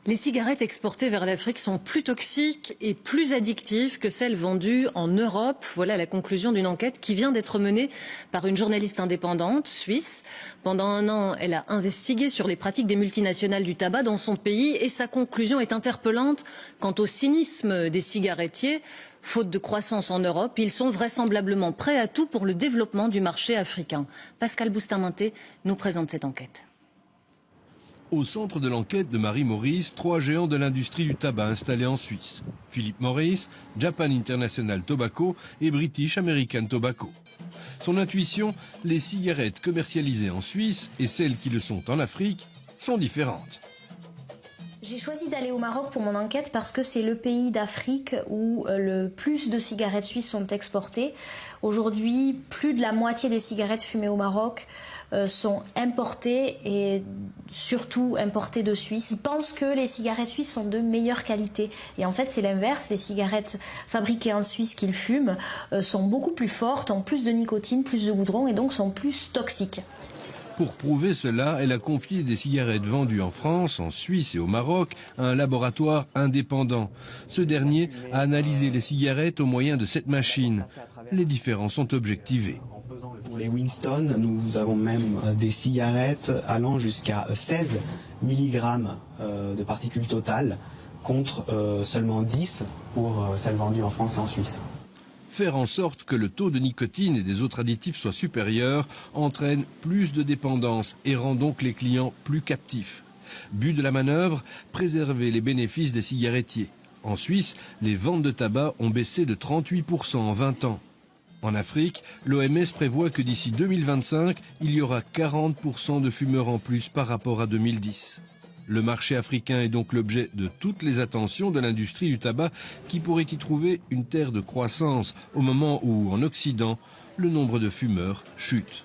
Les cigarettes exportées vers l'Afrique sont plus toxiques et plus addictives que celles vendues en Europe. Voilà la conclusion d'une enquête qui vient d'être menée par une journaliste indépendante suisse. Pendant un an, elle a investigué sur les pratiques des multinationales du tabac dans son pays et sa conclusion est interpellante quant au cynisme des cigarettiers. Faute de croissance en Europe, ils sont vraisemblablement prêts à tout pour le développement du marché africain. Pascal Bustamante nous présente cette enquête. Au centre de l'enquête de Marie Morris, 3 géants de l'industrie du tabac installés en Suisse. Philip Morris, Japan International Tobacco et British American Tobacco. Son intuition, les cigarettes commercialisées en Suisse et celles qui le sont en Afrique sont différentes. J'ai choisi d'aller au Maroc pour mon enquête parce que c'est le pays d'Afrique où le plus de cigarettes suisses sont exportées. Aujourd'hui, plus de la moitié des cigarettes fumées au Maroc sont importées et surtout importées de Suisse. Ils pensent que les cigarettes suisses sont de meilleure qualité. Et en fait, c'est l'inverse. Les cigarettes fabriquées en Suisse qu'ils fument sont beaucoup plus fortes, ont plus de nicotine, plus de goudron et donc sont plus toxiques. Pour prouver cela, elle a confié des cigarettes vendues en France, en Suisse et au Maroc à un laboratoire indépendant. Ce dernier a analysé les cigarettes au moyen de cette machine. Les différences sont objectivées. Pour les Winston, nous avons même des cigarettes allant jusqu'à 16 mg de particules totales contre seulement 10 pour celles vendues en France et en Suisse. Faire en sorte que le taux de nicotine et des autres additifs soit supérieur entraîne plus de dépendance et rend donc les clients plus captifs. But de la manœuvre, préserver les bénéfices des cigarettiers. En Suisse, les ventes de tabac ont baissé de 38% en 20 ans. En Afrique, l'OMS prévoit que d'ici 2025, il y aura 40% de fumeurs en plus par rapport à 2010. Le marché africain est donc l'objet de toutes les attentions de l'industrie du tabac qui pourrait y trouver une terre de croissance au moment où, en Occident, le nombre de fumeurs chute.